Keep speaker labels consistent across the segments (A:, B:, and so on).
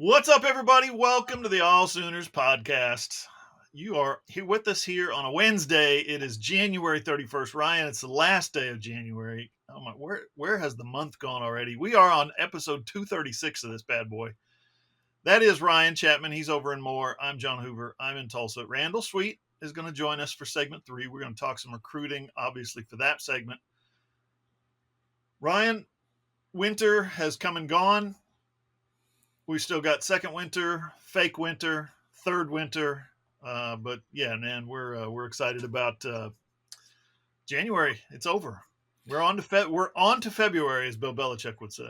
A: What's up, everybody? Welcome to the AllSooners Podcast. You are here with us here on a Wednesday. It is January 31st. Ryan, it's the last day of January. Oh my, where has the month gone already? We are on episode 236 of this bad boy. That is Ryan Chapman. He's over in Moore. I'm John Hoover. I'm in Tulsa. Randall Sweet is going to join us for segment 3. We're going to talk some recruiting, obviously, for that segment. Ryan, winter has come and gone. We still got second winter, fake winter, third winter, but yeah, man, we're excited about January. It's over. We're on to February, as Bill Belichick would say.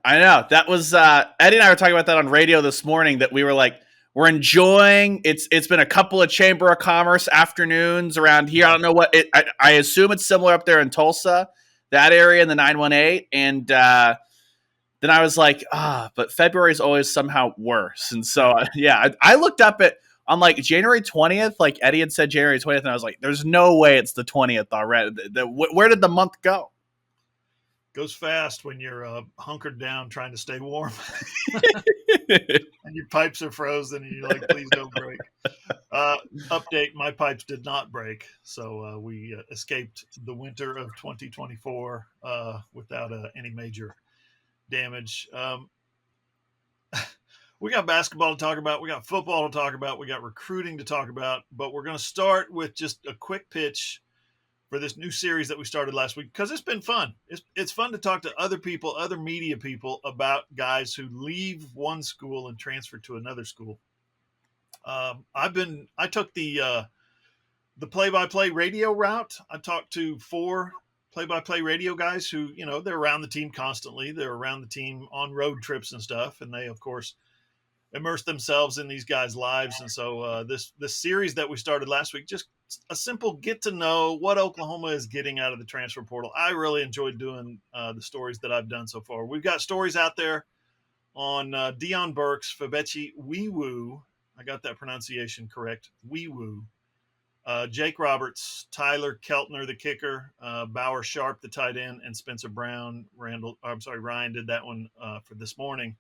B: I know that was Eddie and I were talking about that on radio this morning. That we were like, we're enjoying. It's been a couple of Chamber of Commerce afternoons around here. I don't know what I assume it's similar up there in Tulsa, that area in the 918, and then I was like, but February is always somehow worse. And so, I looked up on like January 20th, like Eddie had said January 20th, and I was like, there's no way it's the 20th already. Where did the month go?
A: Goes fast when you're hunkered down trying to stay warm and your pipes are frozen and you're like, please don't break. Update, my pipes did not break. So we escaped the winter of 2024 without any major damage. We got basketball to talk about, we got football to talk about, we got recruiting to talk about, but we're going to start with just a quick pitch for this new series that we started last week, because it's been fun. It's fun to talk to other people, other media people, about guys who leave one school and transfer to another school. I took the play-by-play radio route. I talked to 4 play-by-play radio guys who, they're around the team constantly. They're around the team on road trips and stuff. And they, of course, immerse themselves in these guys' lives. And so this series that we started last week, just a simple get to know what Oklahoma is getting out of the transfer portal. I really enjoyed doing the stories that I've done so far. We've got stories out there on Dion Burks, Fabechi Weewoo. I got that pronunciation correct. Weewoo. Jake Roberts, Tyler Keltner, the kicker, Bauer Sharp, the tight end, and Spencer Brown. Ryan did that one for this morning.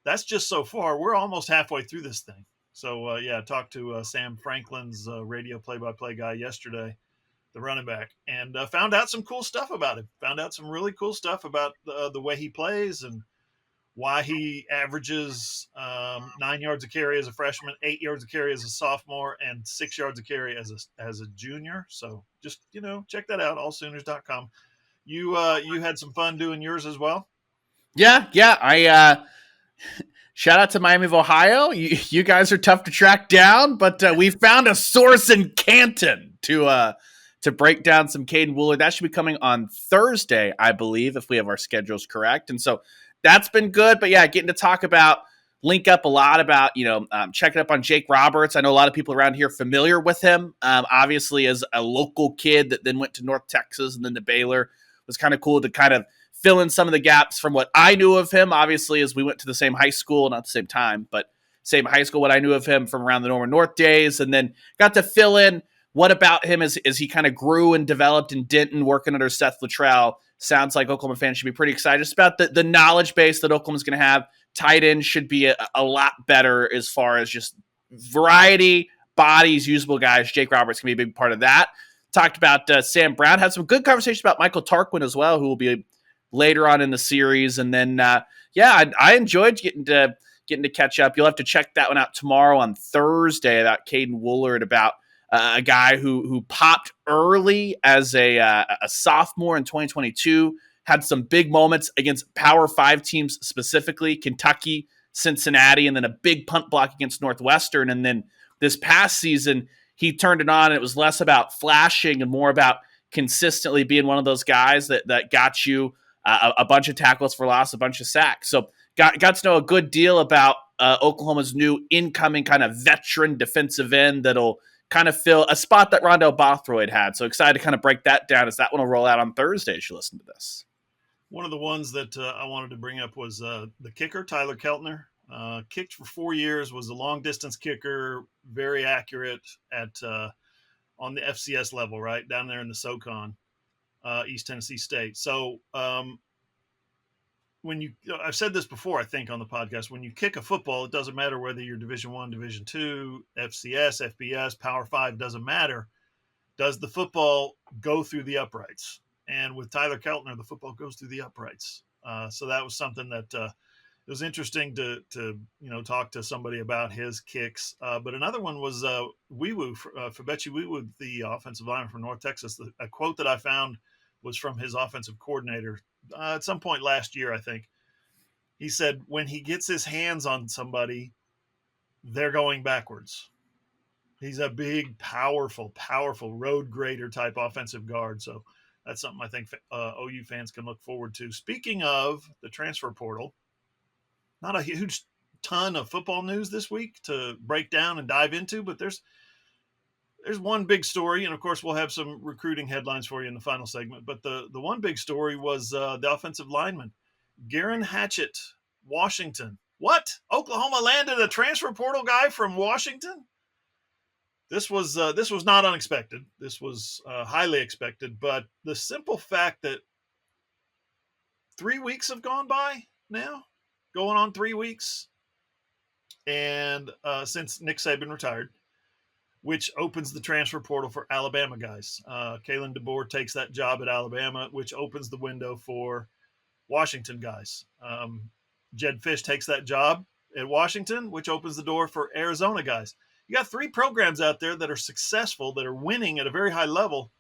A: That's just so far. We're almost halfway through this thing. So, I talked to Sam Franklin's radio play-by-play guy yesterday, the running back, and found out some cool stuff about him. Found out some really cool stuff about the way he plays and why he averages 9 yards a carry as a freshman, 8 yards a carry as a sophomore, and 6 yards a carry as a junior. So just, check that out, allsooners.com. You had some fun doing yours as well?
B: Yeah. I shout out to Miami of Ohio. You guys are tough to track down, but we found a source in Canton to break down some Caden Woolard. That should be coming on Thursday, I believe, if we have our schedules correct. And so that's been good. But yeah, getting to link up a lot about, checking up on Jake Roberts. I know a lot of people around here are familiar with him, obviously as a local kid that then went to North Texas and then to Baylor. It was kind of cool to kind of fill in some of the gaps from what I knew of him, obviously, as we went to the same high school, not the same time, but same high school, what I knew of him from around the Norman North days, and then got to fill in what about him as he kind of grew and developed in Denton, working under Seth Luttrell. Sounds like Oklahoma fans should be pretty excited just about the knowledge base that Oklahoma's going to have. Tight end should be a lot better as far as just variety, bodies, usable guys. Jake Roberts can be a big part of that. Talked about Sam Brown. Had some good conversations about Michael Tarquin as well, who will be later on in the series. And then, I enjoyed getting to catch up. You'll have to check that one out tomorrow on Thursday about Caden Woolard, about a guy who popped early as a sophomore in 2022, had some big moments against Power 5 teams, specifically Kentucky, Cincinnati, and then a big punt block against Northwestern. And then this past season, he turned it on. And it was less about flashing and more about consistently being one of those guys that got you a bunch of tackles for loss, a bunch of sacks. So got to know a good deal about Oklahoma's new incoming kind of veteran defensive end that'll kind of fill a spot that Rondell Bothroyd had. So excited to kind of break that down, as that one will roll out on Thursday as you listen to this.
A: One of the ones that I wanted to bring up was the kicker, Tyler Keltner. Kicked for 4 years, was a long-distance kicker, very accurate at on the FCS level, right, down there in the SoCon, East Tennessee State. So I've said this before, I think on the podcast, when you kick a football, it doesn't matter whether you're Division I, Division II, FCS, FBS, Power 5, doesn't matter. Does the football go through the uprights? And with Tyler Keltner, the football goes through the uprights. So that was something that it was interesting to talk to somebody about his kicks. But another one was Fabechi Weewu, the offensive lineman from North Texas. A quote that I found was from his offensive coordinator at some point last year, I think. He said, when he gets his hands on somebody, they're going backwards. He's a big, powerful road grader type offensive guard. So that's something I think OU fans can look forward to. Speaking of the transfer portal, not a huge ton of football news this week to break down and dive into, but there's one big story, and of course we'll have some recruiting headlines for you in the final segment. But the one big story was the offensive lineman, Garen Hatchett, Washington. What? Oklahoma landed a transfer portal guy from Washington? This was not unexpected. This was highly expected, but the simple fact that 3 weeks have gone by now, going on 3 weeks, and since Nick Saban retired, which opens the transfer portal for Alabama guys. Kalen DeBoer takes that job at Alabama, which opens the window for Washington guys. Jed Fish takes that job at Washington, which opens the door for Arizona guys. You got 3 programs out there that are successful, that are winning at a very high level,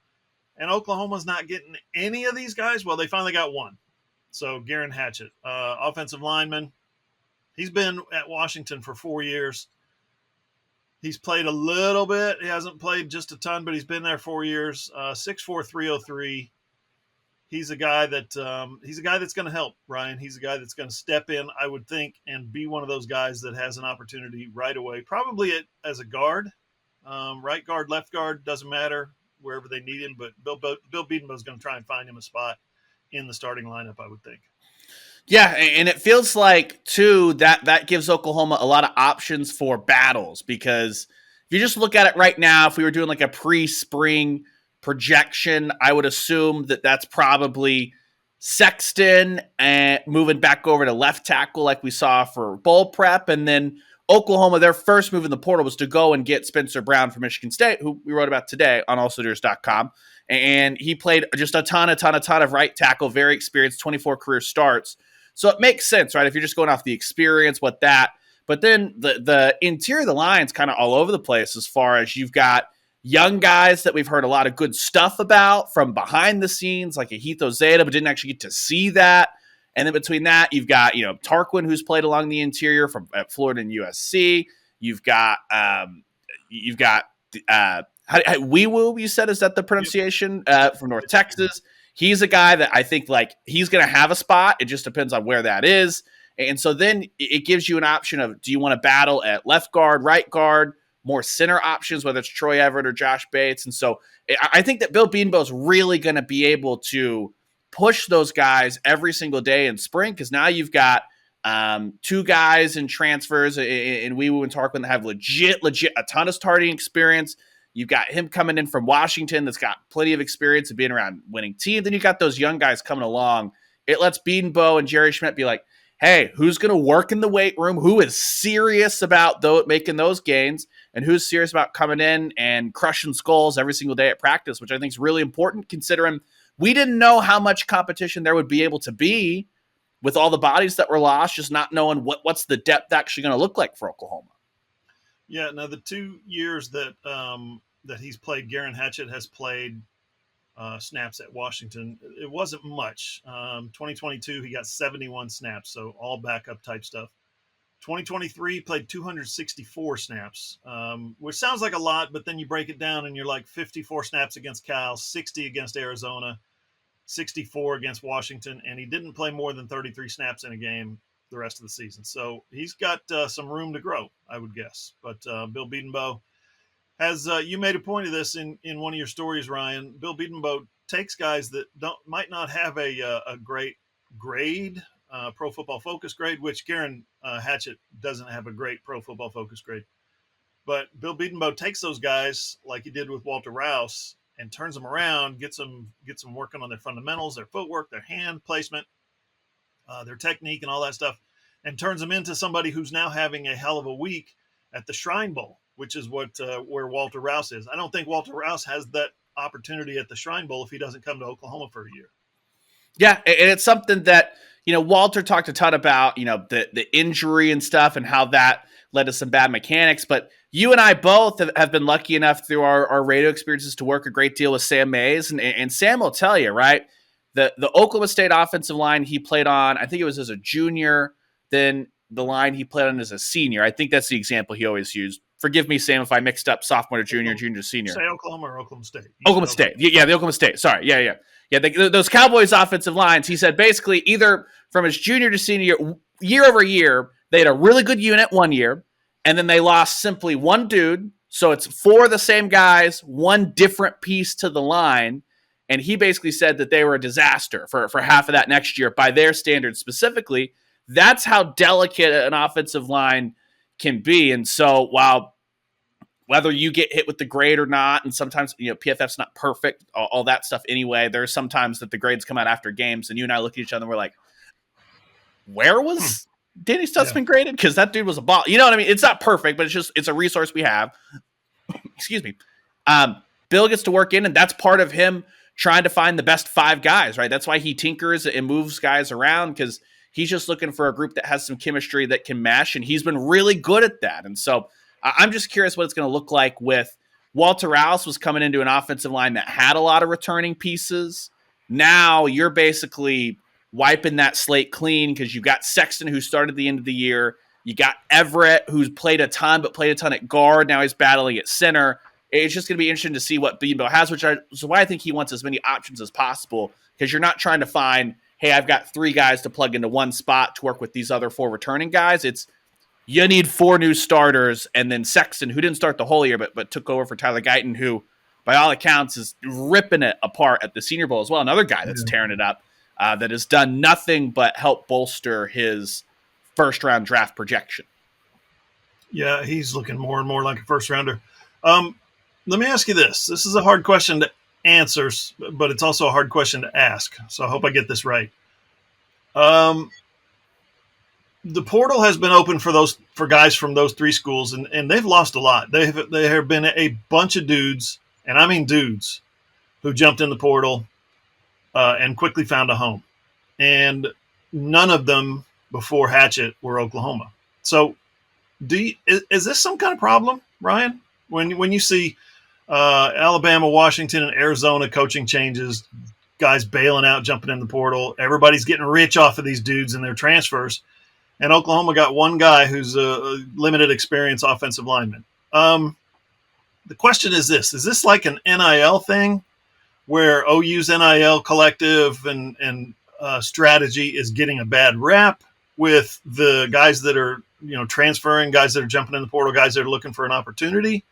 A: and Oklahoma's not getting any of these guys. Well, they finally got one. So Garen Hatchett, offensive lineman. He's been at Washington for 4 years. He's played a little bit. He hasn't played just a ton, but he's been there 4 years. 6'4", 303. He's a guy that's going to help, Ryan. He's a guy that's going to step in, I would think, and be one of those guys that has an opportunity right away. Probably as a guard, right guard, left guard, doesn't matter, wherever they need him. But Bill Bedenbaugh is going to try and find him a spot in the starting lineup, I would think.
B: Yeah, and it feels like, too, that gives Oklahoma a lot of options for battles, because if you just look at it right now, if we were doing like a pre-spring projection, I would assume that that's probably Sexton and moving back over to left tackle like we saw for bowl prep. And then Oklahoma, their first move in the portal was to go and get Spencer Brown from Michigan State, who we wrote about today on AllSooners.com. And he played just a ton of right tackle, very experienced, 24 career starts. So it makes sense, right? If you're just going off the experience, but then the interior of the line's kind of all over the place, as far as you've got young guys that we've heard a lot of good stuff about from behind the scenes, like Ahito Zeta, but didn't actually get to see that. And then between that, you've got, Tarquin, who's played along the interior at Florida and USC. You've got Weewu, you said, is that the pronunciation, from North Texas? He's a guy that I think he's going to have a spot. It just depends on where that is. And so then it gives you an option of, do you want to battle at left guard, right guard, more center options, whether it's Troy Everett or Josh Bates. And so I think that Bill Bedenbaugh is really going to be able to push those guys every single day in spring, because now you've got 2 guys in transfers in Weewu and Tarquin that have legit a ton of starting experience. You've got him coming in from Washington that's got plenty of experience of being around winning teams. Then you got those young guys coming along. It lets Bedenbaugh and Jerry Schmidt be like, hey, who's going to work in the weight room? Who is serious about making those gains? And who's serious about coming in and crushing skulls every single day at practice, which I think is really important, considering we didn't know how much competition there would be able to be with all the bodies that were lost, just not knowing what's the depth actually going to look like for Oklahoma.
A: Yeah, now the 2 years that he's played, Garen Hatchett has played snaps at Washington. It wasn't much. 2022, he got 71 snaps, so all backup type stuff. 2023, played 264 snaps, which sounds like a lot, but then you break it down and you're like 54 snaps against Cal, 60 against Arizona, 64 against Washington, and he didn't play more than 33 snaps in a game the rest of the season. So he's got some room to grow, I would guess. But Bill Bedenbaugh has, you made a point of this in one of your stories, Ryan. Bill Bedenbaugh takes guys that might not have a great grade, Pro Football Focus grade, which Garen Hatchett doesn't have a great Pro Football Focus grade. But Bill Bedenbaugh takes those guys like he did with Walter Rouse and turns them around, gets them working on their fundamentals, their footwork, their hand placement, their technique and all that stuff, and turns them into somebody who's now having a hell of a week at the Shrine Bowl, which is where Walter Rouse is. I don't think Walter Rouse has that opportunity at the Shrine Bowl if he doesn't come to Oklahoma for a year.
B: Yeah, and it's something that, Walter talked a ton about, the injury and stuff and how that led to some bad mechanics. But you and I both have been lucky enough through our radio experiences to work a great deal with Sam Mays. And Sam will tell you, right, the Oklahoma State offensive line he played on, I think it was as a junior, then the line he played on as a senior. I think that's the example he always used. Forgive me, Sam, if I mixed up sophomore to junior, junior to senior.
A: Say Oklahoma or Oklahoma State?
B: Oklahoma State. Yeah, the Oklahoma State. Sorry. Yeah. Those Cowboys offensive lines, he said basically either from his junior to senior year over year, they had a really good unit one year, and then they lost simply one dude. So it's four of the same guys, one different piece to the line. And he basically said that they were a disaster for half of that next year by their standards specifically. That's how delicate an offensive line can be. And so whether you get hit with the grade or not, and sometimes, PFF's not perfect, all that stuff anyway. There's sometimes that the grades come out after games, and you and I look at each other and we're like, where was Danny Stutzman graded? Because that dude was a ball. You know what I mean? It's not perfect, but it's a resource we have. Excuse me. Bill gets to work in, and that's part of him trying to find the best five guys, right? That's why he tinkers and moves guys around, because he's just looking for a group that has some chemistry that can mesh, and he's been really good at that. And so I'm just curious what it's going to look like with Walter Rouse was coming into an offensive line that had a lot of returning pieces. Now you're basically wiping that slate clean because you've got Sexton, who started the end of the year. You got Everett, who's played a ton at guard. Now he's battling at center. It's just going to be interesting to see what Beanbo has, which is why I think he wants as many options as possible, because you're not trying to find, hey, I've got three guys to plug into one spot to work with these other four returning guys. It's you need four new starters, and then Sexton, who didn't start the whole year, but took over for Tyler Guyton, who, by all accounts, is ripping it apart at the Senior Bowl as well. Another guy that's tearing it up, that has done nothing but help bolster his first-round draft projection.
A: Yeah, he's looking more and more like a first-rounder. Let me ask you this. This is a hard question to answer, but it's also a hard question to ask, so I hope I get this right. The portal has been open for guys from those three schools, and they've lost a lot. There have been a bunch of dudes, and I mean dudes, who jumped in the portal and quickly found a home. And none of them before Hatchet were Oklahoma. So is this some kind of problem, Ryan? When you see Alabama, Washington, and Arizona coaching changes, guys bailing out, jumping in the portal, everybody's getting rich off of these dudes and their transfers, and Oklahoma got one guy who's a limited experience offensive lineman. The question is this: is this like an NIL thing where OU's NIL collective and strategy is getting a bad rap with the guys that are transferring, guys that are jumping in the portal, guys that are looking for an opportunity?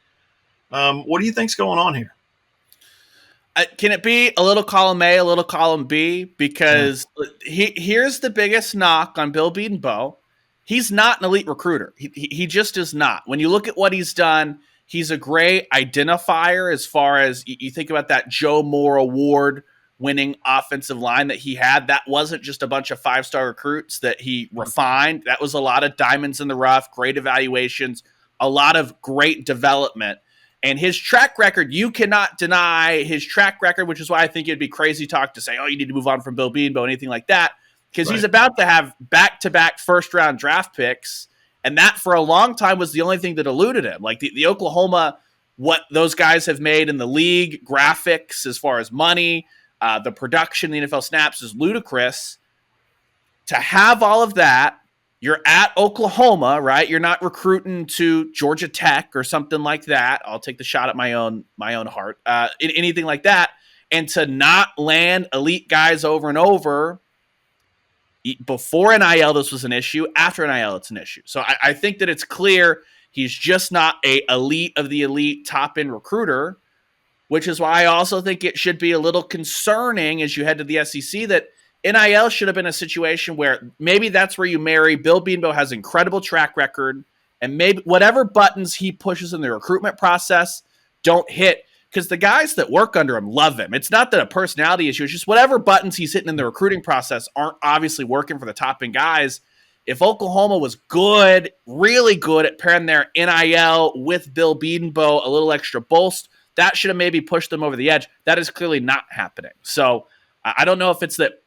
A: What do you think's going on here?
B: Can it be a little column A, a little column B? Because here's the biggest knock on Bill Bedenbaugh. He's not an elite recruiter. He just is not. When you look at what he's done, he's a great identifier as far as you think about that Joe Moore Award winning offensive line that he had. That wasn't just a bunch of five-star recruits that he refined. That was a lot of diamonds in the rough, great evaluations, a lot of great development. And his track record, you cannot deny his track record, which is why I think it'd be crazy talk to say, oh, you need to move on from Bill Bedenbaugh, anything like that, because he's about to have back-to-back first-round draft picks, and that for a long time was the only thing that eluded him. Like the Oklahoma, what those guys have made in the league, graphics as far as money, the production, the NFL snaps is ludicrous. To have all of that, you're at Oklahoma, right? You're not recruiting to Georgia Tech or something like that. I'll take the shot at my own heart. Anything like that. And to not land elite guys over and over, before NIL, this was an issue. After NIL, it's an issue. So I think that it's clear he's just not a elite of the elite top-end recruiter, which is why I also think it should be a little concerning as you head to the SEC that NIL should have been a situation where maybe that's where you marry. Bill Bedenbaugh has incredible track record, and maybe whatever buttons he pushes in the recruitment process don't hit. because the guys that work under him love him. It's not that a personality issue. It's just whatever buttons he's hitting in the recruiting process aren't obviously working for the top end guys. If Oklahoma was good, really good at pairing their NIL with Bill Bedenbaugh, a little extra bolst, that should have maybe pushed them over the edge. That is clearly not happening. So I don't know if it's that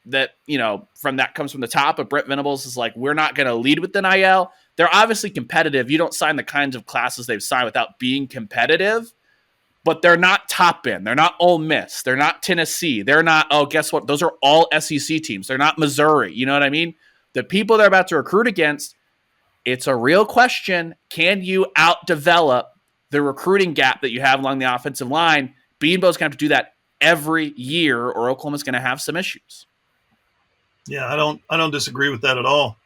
B: from that comes from the top, but Brent Venables is like, we're not going to lead with NIL. They're obviously competitive. You don't sign the kinds of classes they've signed without being competitive. But they're not top end. They're not Ole Miss. They're not Tennessee. They're not, guess what? Those are all SEC teams. They're not Missouri. You know what I mean? The people they're about to recruit against, it's a real question. Can you outdevelop the recruiting gap that you have along the offensive line? Beanbo's going to have to do that every year, or Oklahoma's going to have some issues.
A: Yeah, I don't disagree with that at all.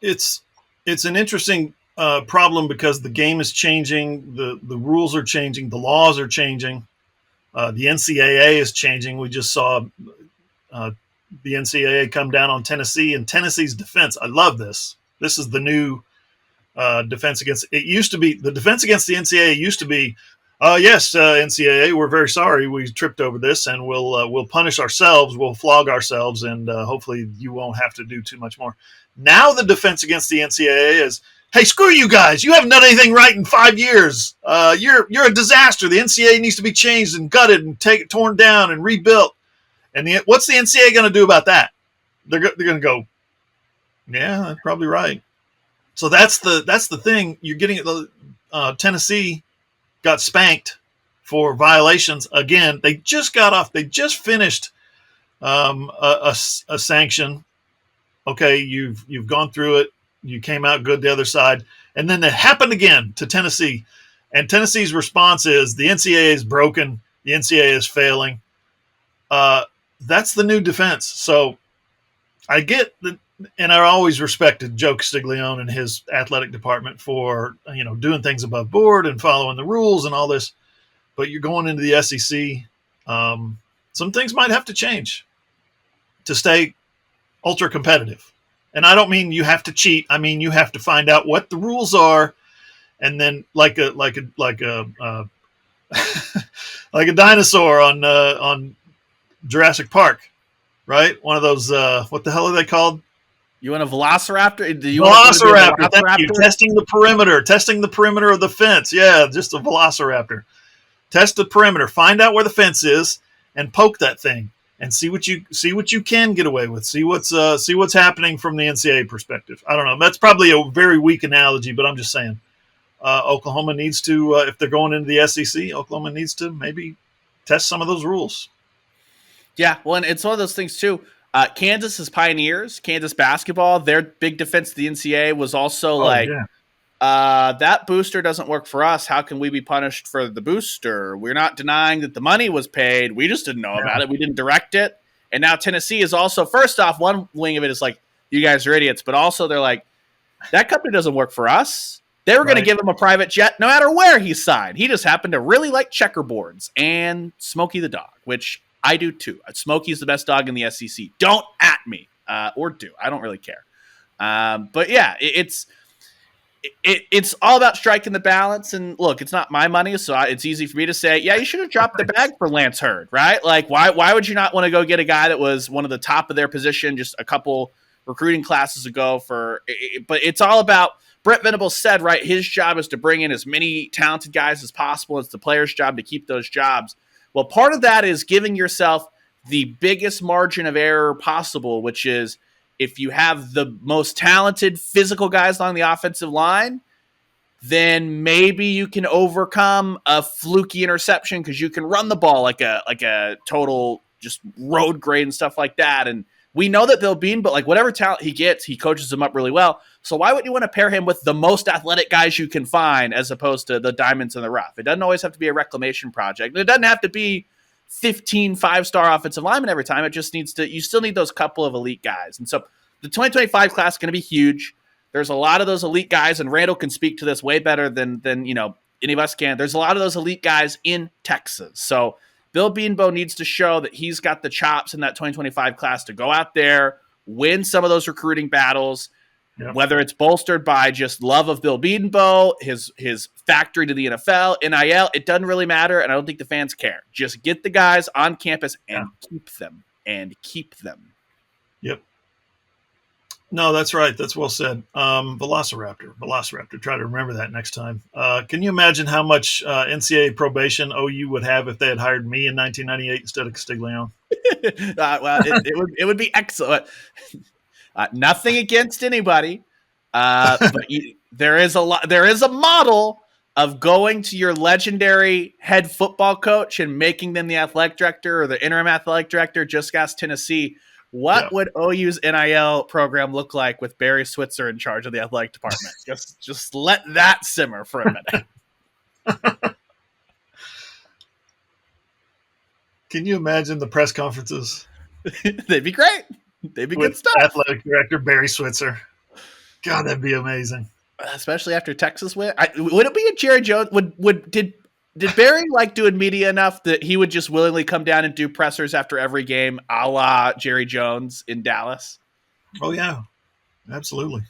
A: It's an interesting problem because the game is changing, the rules are changing, the laws are changing, the NCAA is changing. We just saw the NCAA come down on Tennessee and Tennessee's defense. I love this. This is the new defense against. It used to be the defense against the NCAA used to be, yes, NCAA, we're very sorry we tripped over this, and we'll punish ourselves, we'll flog ourselves, and hopefully you won't have to do too much more. Now the defense against the NCAA is, hey, screw you guys. You haven't done anything right in 5 years. You're a disaster. The NCAA needs to be changed and gutted and torn down and rebuilt. And what's the NCAA going to do about that? They're going to go, yeah, that's probably right. So that's the thing. You're getting Tennessee got spanked for violations again. They just got off. They just finished a sanction. Okay, you've gone through it. You came out good the other side. And then it happened again to Tennessee. And Tennessee's response is the NCAA is broken. The NCAA is failing. That's the new defense. So I get that, and I always respected Joe Castiglione and his athletic department for, doing things above board and following the rules and all this. But you're going into the SEC. Some things might have to change to stay ultra competitive. And I don't mean you have to cheat. I mean, you have to find out what the rules are. And then like a like a dinosaur on Jurassic Park, right? One of those, what the hell are they called?
B: You want a velociraptor?
A: Velociraptor. Thank you. Testing the perimeter of the fence. Yeah, just a velociraptor. Test the perimeter. Find out where the fence is and poke that thing and see what you can get away with. See what's happening from the NCAA perspective. I don't know. That's probably a very weak analogy, but I'm just saying. Oklahoma needs to, if they're going into the SEC, Oklahoma needs to maybe test some of those rules.
B: Yeah, well, and it's one of those things too. Kansas is Pioneers, Kansas basketball. Their big defense to the NCAA was also that booster doesn't work for us. How can we be punished for the booster? We're not denying that the money was paid. We just didn't know about it. We didn't direct it. And now Tennessee is also, first off, one wing of it is like, you guys are idiots. But also they're like, that company doesn't work for us. They were going to give him a private jet no matter where he signed. He just happened to really like checkerboards and Smokey the dog, which I do too. Smokey's the best dog in the SEC. Don't at me or do. I don't really care. But yeah, it's all about striking the balance. And look, it's not my money, so it's easy for me to say, yeah, you should have dropped the bag for Lance Hurd, right? Like, why would you not want to go get a guy that was one of the top of their position just a couple recruiting classes ago but it's all about, Brent Venables said, right, his job is to bring in as many talented guys as possible. It's the player's job to keep those jobs. Well, part of that is giving yourself the biggest margin of error possible, which is if you have the most talented physical guys along the offensive line, then maybe you can overcome a fluky interception because you can run the ball like a total just road grade and stuff like that. And we know that they'll be, but like whatever talent he gets, he coaches them up really well. So why would you want to pair him with the most athletic guys you can find as opposed to the diamonds in the rough? It doesn't always have to be a reclamation project. It doesn't have to be 15 five-star offensive linemen every time. It just needs to, you still need those couple of elite guys. And so the 2025 class is going to be huge. There's a lot of those elite guys, and Randall can speak to this way better than any of us can. There's a lot of those elite guys in Texas. So Bill Bedenbaugh needs to show that he's got the chops in that 2025 class to go out there, win some of those recruiting battles.
A: Yep.
B: Whether it's bolstered by just love of Bill Bedenbaugh, his factory to the NFL, NIL, it doesn't really matter, and I don't think the fans care. Just get the guys on campus and keep them.
A: Yep. No, that's right. That's well said. Velociraptor. Try to remember that next time. Can you imagine how much NCAA probation OU would have if they had hired me in 1998 instead of Castiglione?
B: Well, it would be excellent. Nothing against anybody, but there is a model of going to your legendary head football coach and making them the athletic director or the interim athletic director. Just ask Tennessee. What would OU's NIL program look like with Barry Switzer in charge of the athletic department? just let that simmer for a minute.
A: Can you imagine the press conferences?
B: They'd be great. They'd be good stuff.
A: Athletic director Barry Switzer. God, that'd be amazing.
B: Especially after Texas win. Would it be a Jerry Jones? Did Barry like doing media enough that he would just willingly come down and do pressers after every game, a la Jerry Jones in Dallas?
A: Oh yeah, absolutely.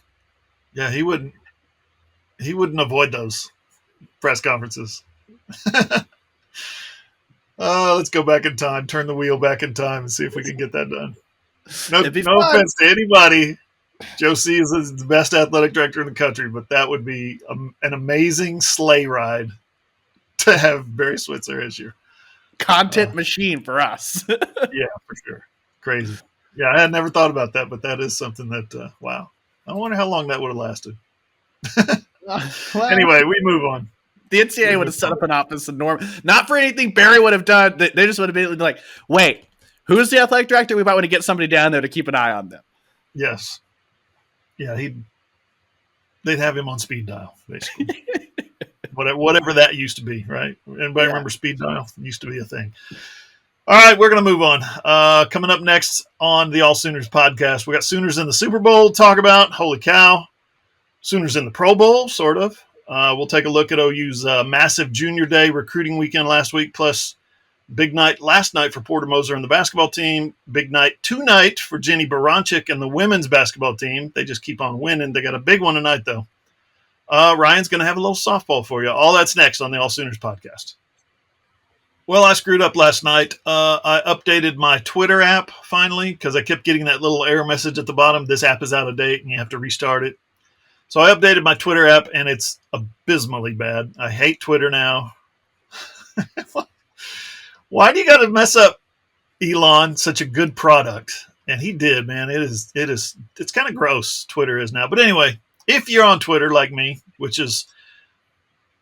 A: Yeah, he wouldn't avoid those press conferences. Let's go back in time, turn the wheel back in time, and see if we can get that done. No offense to anybody. Joe C is the best athletic director in the country, but that would be an amazing sleigh ride to have Barry Switzer as your
B: content machine for us.
A: Yeah, for sure. Crazy. Yeah, I had never thought about that, but that is something that, wow. I wonder how long that would have lasted. Anyway, we move on.
B: The NCAA would have set up an office in Norman. Not for anything Barry would have done. They just would have been like, wait, who's the athletic director? We might want to get somebody down there to keep an eye on them.
A: Yes. Yeah, they'd have him on speed dial, basically. Whatever that used to be, right? Anybody remember speed dial? It used to be a thing. All right, we're going to move on. Coming up next on the AllSooners podcast, we got Sooners in the Super Bowl to talk about. Holy cow. Sooners in the Pro Bowl, sort of. We'll take a look at OU's massive junior day recruiting weekend last week, plus big night last night for Porter Moser and the basketball team. Big night tonight for Jenny Baranchik and the women's basketball team. They just keep on winning. They got a big one tonight, though. Ryan's going to have a little softball for you. All that's next on the AllSooners podcast. Well, I screwed up last night. I updated my Twitter app finally because I kept getting that little error message at the bottom. This app is out of date and you have to restart it. So I updated my Twitter app and it's abysmally bad. I hate Twitter now. Why do you got to mess up, Elon, such a good product? And he did, man. It's kind of gross, Twitter is now. But anyway, if you're on Twitter like me, which is,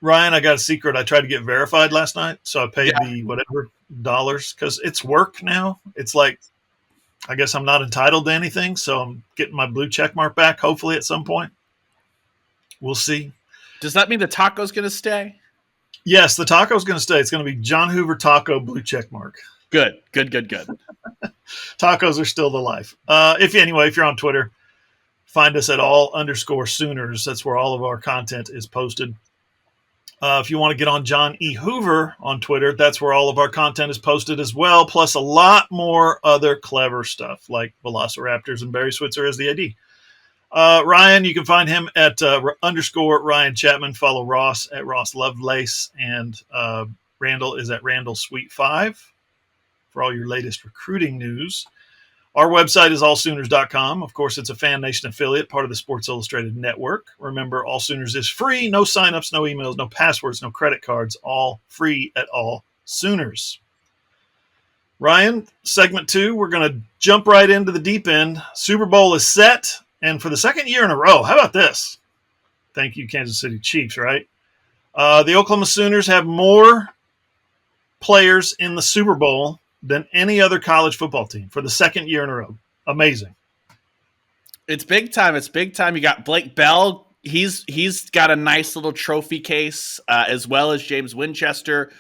A: Ryan, I got a secret. I tried to get verified last night, so I paid the whatever dollars because it's work now. It's like, I guess I'm not entitled to anything, so I'm getting my blue check mark back, hopefully at some point. We'll see.
B: Does that mean the taco's going to stay?
A: Yes, the taco's going to stay. It's going to be John Hoover taco blue check mark.
B: Good.
A: Tacos are still the life. If you're on Twitter, find us at @all_Sooners. That's where all of our content is posted. If you want to get on John E. Hoover on Twitter, that's where all of our content is posted as well, plus a lot more other clever stuff like Velociraptors and Barry Switzer as the AD. Ryan, you can find him at _Ryan Chapman. Follow Ross at Ross Lovelace, and Randall is at Randall Sweet 5 for all your latest recruiting news. Our website is allsooners.com. Of course, it's a Fan Nation affiliate, part of the Sports Illustrated network. Remember, AllSooners is free. No signups, no emails, no passwords, no credit cards. All free at AllSooners. Ryan, segment 2, we're going to jump right into the deep end. Super Bowl is set, and for the second year in a row, how about this? Thank you, Kansas City Chiefs, right? The Oklahoma Sooners have more players in the Super Bowl than any other college football team for the second year in a row. Amazing.
B: It's big time. You got Blake Bell. He's got a nice little trophy case, as well as James Winchester.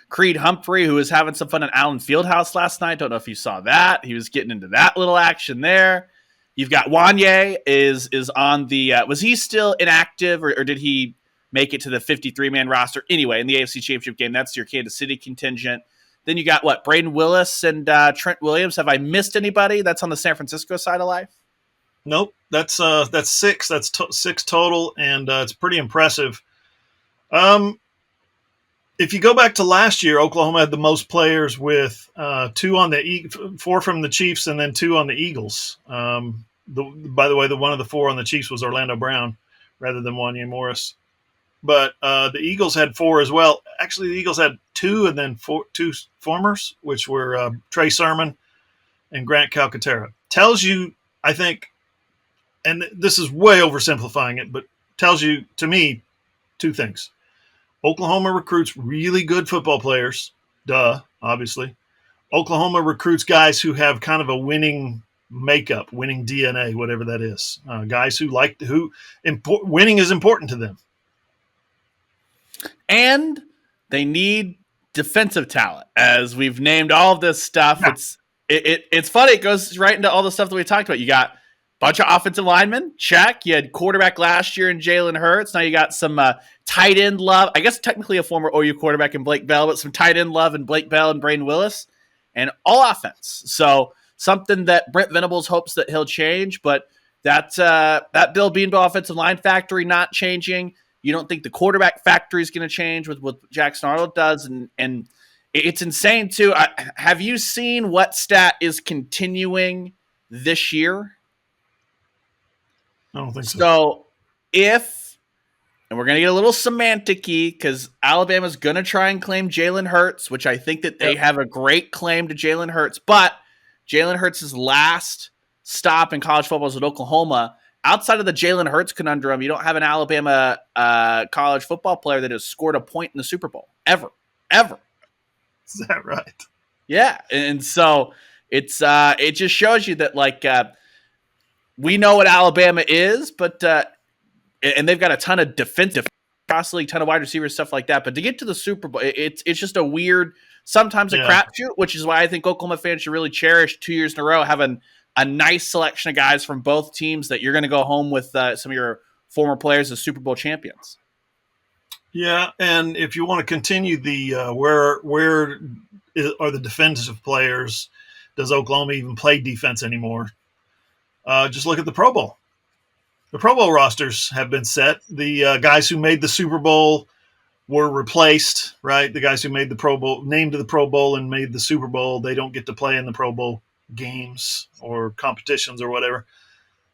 B: Creed Humphrey, who was having some fun at Allen Fieldhouse last night. Don't know if you saw that. He was getting into that little action there. You've got Wanye is on the was he still inactive or did he make it to the 53-man roster? Anyway, in the AFC Championship game, that's your Kansas City contingent. Then you got Braden Willis and Trent Williams. Have I missed anybody that's on the San Francisco side of life?
A: Nope. That's six. That's six total, and it's pretty impressive. Um, if you go back to last year, Oklahoma had the most players with four from the Chiefs and then two on the Eagles. By the way, the one of the four on the Chiefs was Orlando Brown rather than Wanya Morris. But the Eagles had four as well. Actually, the Eagles had two and then two formers, which were Trey Sermon and Grant Calcaterra. Tells you, I think, and this is way oversimplifying it, but tells you, to me, two things. Oklahoma recruits really good football players. Duh, obviously. Oklahoma recruits guys who have kind of a winning makeup, winning DNA, whatever that is. Guys who winning is important to them.
B: And they need defensive talent, as we've named all of this stuff. Yeah. It's funny. It goes right into all the stuff that we talked about. You got a bunch of offensive linemen. Check. You had quarterback last year in Jalen Hurts. Now you got some tight end love. I guess technically a former OU quarterback in Blake Bell, but some tight end love in Blake Bell and Braden Willis. And all offense. So something that Brent Venables hopes that he'll change. But that Bill Beanville offensive line factory not changing. You don't think the quarterback factory is going to change with what Jackson Arnold does. And it's insane, too. Have you seen what stat is continuing this year?
A: I don't think so.
B: So and we're going to get a little semantic-y because Alabama's going to try and claim Jalen Hurts, which I think that they have a great claim to Jalen Hurts. But Jalen Hurts' last stop in college football was at Oklahoma. Outside of the Jalen Hurts conundrum, you don't have an Alabama college football player that has scored a point in the Super Bowl. Ever.
A: Is that right?
B: Yeah. And so it just shows you that, we know what Alabama is, but and they've got a ton of defensive, possibly a ton of wide receivers, stuff like that. But to get to the Super Bowl, it's just a weird, sometimes a crapshoot, which is why I think Oklahoma fans should really cherish 2 years in a row having a nice selection of guys from both teams that you're going to go home with some of your former players as Super Bowl champions.
A: Yeah, and if you want to continue the where are the defensive players? Does Oklahoma even play defense anymore? Just look at the Pro Bowl. The Pro Bowl rosters have been set. The guys who made the Super Bowl were replaced, right? The guys who made the Pro Bowl, named to the Pro Bowl and made the Super Bowl, they don't get to play in the Pro Bowl games or competitions or whatever.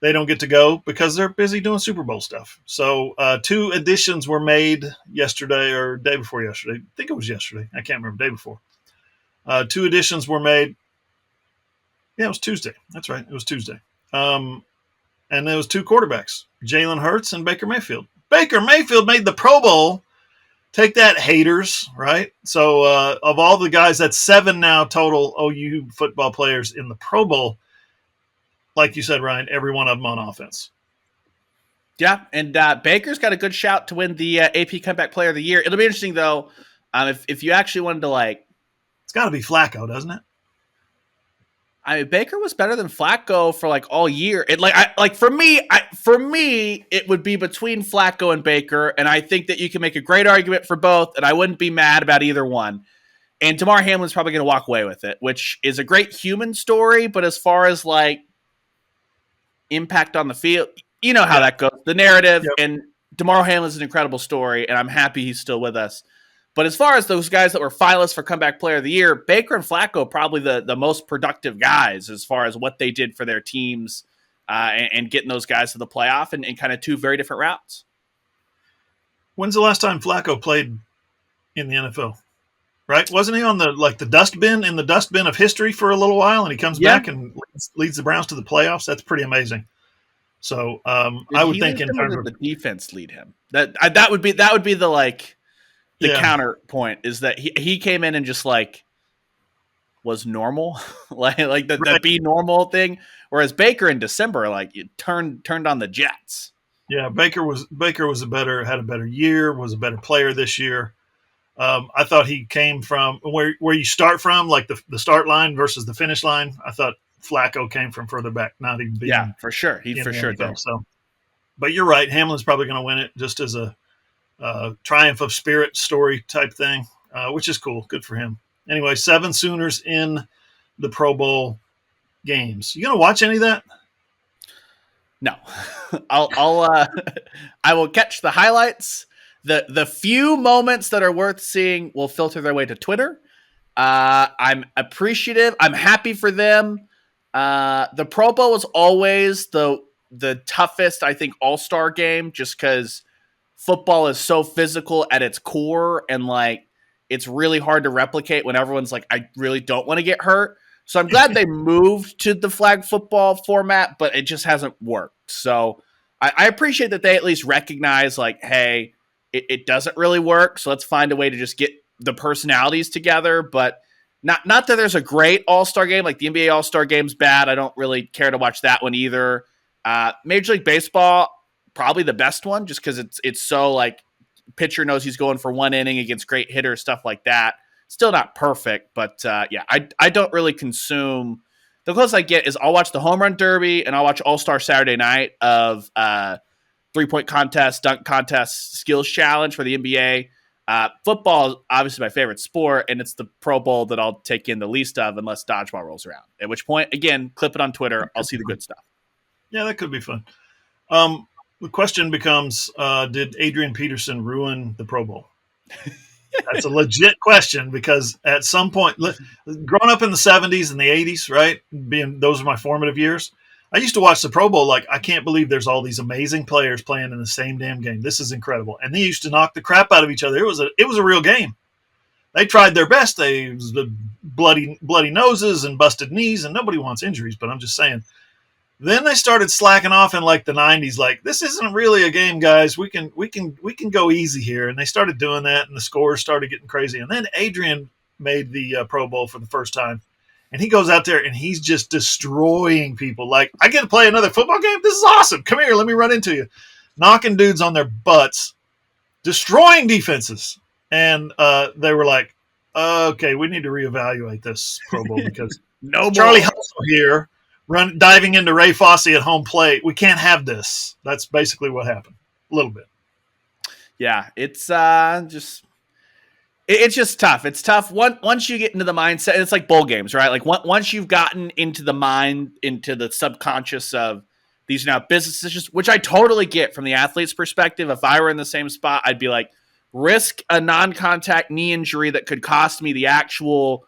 A: They don't get to go because they're busy doing Super Bowl stuff. So 2 additions were made yesterday or day before yesterday. I think it was yesterday. I can't remember, day before. 2 additions were made. Yeah, it was Tuesday. That's right. It was Tuesday. And there was 2 quarterbacks, Jalen Hurts and Baker Mayfield. Baker Mayfield made the Pro Bowl. Take that, haters, right? So of all the guys, that's 7 now total OU football players in the Pro Bowl. Like you said, Ryan, every one of them on offense.
B: Yeah, and Baker's got a good shout to win the AP Comeback Player of the Year. It'll be interesting, though, if you actually wanted to,
A: It's got to be Flacco, doesn't it?
B: I mean, Baker was better than Flacco for all year. For me, it would be between Flacco and Baker, and I think that you can make a great argument for both, and I wouldn't be mad about either one. And Damar Hamlin's probably going to walk away with it, which is a great human story, but as far as impact on the field, you know how that goes. The narrative, and Damar Hamlin's an incredible story, and I'm happy he's still with us. But as far as those guys that were finalists for Comeback Player of the Year, Baker and Flacco probably the most productive guys as far as what they did for their teams and getting those guys to the playoff and kind of 2 very different routes.
A: When's the last time Flacco played in the NFL? Right? Wasn't he on the dustbin of history for a little while, and he comes back and leads the Browns to the playoffs? That's pretty amazing. So I would think in terms of
B: the defense lead him. That would be the counterpoint is that he came in and just was normal, the be normal thing. Whereas Baker in December, turned on the Jets.
A: Yeah, Baker had a better year, was a better player this year. I thought he came from where you start from, the start line versus the finish line. I thought Flacco came from further back, not even being.
B: Yeah, for sure. He for sure did.
A: So, but you're right. Hamlin's probably going to win it just as a triumph of spirit story type thing, which is cool. Good for him. Anyway, 7 Sooners in the Pro Bowl games. You going to watch any of that?
B: No, I will catch the highlights. The few moments that are worth seeing will filter their way to Twitter. I'm appreciative. I'm happy for them. The Pro Bowl was always the toughest, I think, all-star game, just because football is so physical at its core, and like it's really hard to replicate when everyone's like, I really don't want to get hurt. So I'm glad they moved to the flag football format, but it just hasn't worked. So I appreciate that they at least recognize, like, hey, it doesn't really work. So let's find a way to just get the personalities together. But not that there's a great all-star game. Like the NBA all-star game's bad. I don't really care to watch that one either. Major League Baseball, probably the best one, just because it's so like pitcher knows he's going for one inning against great hitters, stuff like that. Still not perfect, but yeah, I don't really consume. The closest I get is I'll watch the Home Run Derby and I'll watch All-Star Saturday Night of 3-point contest, dunk contest, skills challenge for the NBA. Football is obviously my favorite sport, and it's the Pro Bowl that I'll take in the least of unless dodgeball rolls around. At which point, again, clip it on Twitter. I'll see the good stuff.
A: Yeah, that could be fun. The question becomes, did Adrian Peterson ruin the Pro Bowl? That's a legit question, because at some point, growing up in the 70s and the 80s, right, those are my formative years, I used to watch the Pro Bowl like, I can't believe there's all these amazing players playing in the same damn game. This is incredible. And they used to knock the crap out of each other. It was a real game. They tried their best. They bloody noses and busted knees, and nobody wants injuries, but I'm just saying. Then they started slacking off in like the 90s, like, this isn't really a game, guys. We can go easy here. And they started doing that, and the scores started getting crazy. And then Adrian made the Pro Bowl for the first time. And he goes out there and he's just destroying people. Like, I get to play another football game? This is awesome. Come here, let me run into you. Knocking dudes on their butts, destroying defenses. And they were like, okay, we need to reevaluate this Pro Bowl because
B: No
A: Charlie
B: more.
A: Hustle here diving into Ray Fosse at home plate. We can't have this. That's basically what happened. A little bit.
B: Yeah, it's just tough. It's tough once you get into the mindset. It's like bowl games, right? Like once you've gotten into the mind, into the subconscious of these now business decisions, which I totally get from the athlete's perspective. If I were in the same spot, I'd be like, risk a non-contact knee injury that could cost me the actual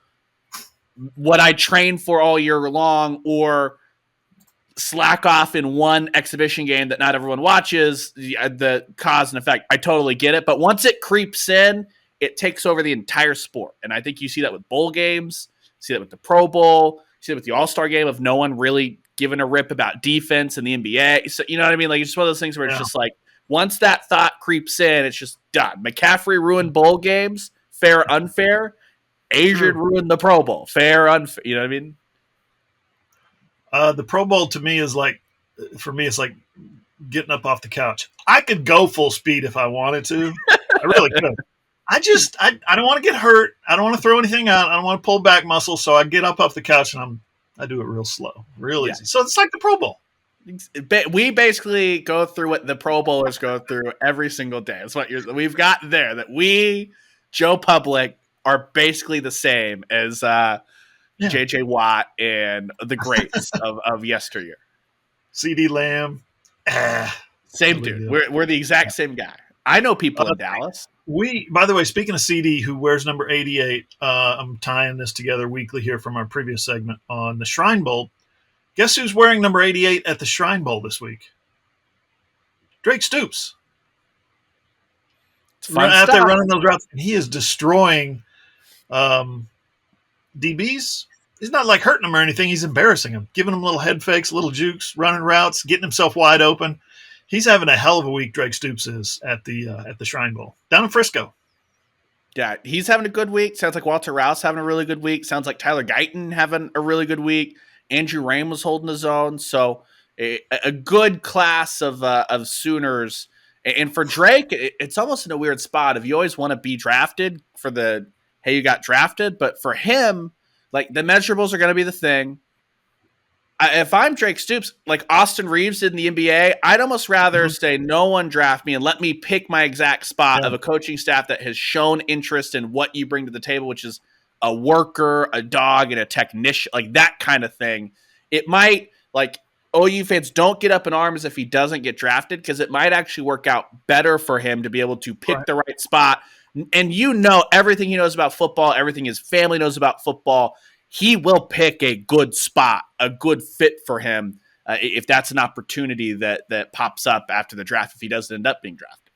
B: what I trained for all year long, or slack off in one exhibition game that not everyone watches, the cause and effect. I totally get it. But once it creeps in, it takes over the entire sport. And I think you see that with bowl games, see that with the Pro Bowl, see that with the All-Star game of no one really giving a rip about defense in the NBA. So, you know what I mean? Like, it's just one of those things where it's just like, once that thought creeps in, it's just done. McCaffrey ruined bowl games, fair, unfair. Adrian ruined the Pro Bowl, fair, unfair. You know what I mean?
A: The Pro Bowl to me is like, for me, it's like getting up off the couch. I could go full speed if I wanted to. I really could. I don't want to get hurt. I don't want to throw anything out. I don't want to pull back muscle. So I get up off the couch and I do it real slow, real easy. So it's like the Pro Bowl.
B: We basically go through what the Pro Bowlers go through every single day. That's what we've got there. That we, Joe Public, are basically the same as J.J. Watt and the greats of yesteryear.
A: C.D. Lamb.
B: Same dude. We're the exact same guy. I know people in Dallas.
A: By the way, speaking of CD, who wears number 88, I'm tying this together weekly here from our previous segment on the Shrine Bowl. Guess who's wearing number 88 at the Shrine Bowl this week? Drake Stoops.
B: It's fun
A: out
B: stuff.
A: there running those routes, and he is destroying DBs. He's not like hurting them or anything. He's embarrassing them, giving them little head fakes, little jukes, running routes, getting himself wide open. He's having a hell of a week. Drake Stoops is at the Shrine Bowl down in Frisco.
B: Yeah, he's having a good week. Sounds like Walter Rouse having a really good week. Sounds like Tyler Guyton having a really good week. Andrew Raym was holding his own. So a good class of Sooners. And for Drake, it's almost in a weird spot. If you always want to be drafted for the, hey, you got drafted. But for him, like, the measurables are going to be the thing. If I'm Drake Stoops, like Austin Reeves did in the NBA, I'd almost rather say no one draft me and let me pick my exact spot of a coaching staff that has shown interest in what you bring to the table, which is a worker, a dog, and a technician, like that kind of thing. It might, like, OU fans, don't get up in arms if he doesn't get drafted, because it might actually work out better for him to be able to pick the right spot. And everything he knows about football, everything his family knows about football, he will pick a good spot, a good fit for him if that's an opportunity that pops up after the draft if he doesn't end up being drafted.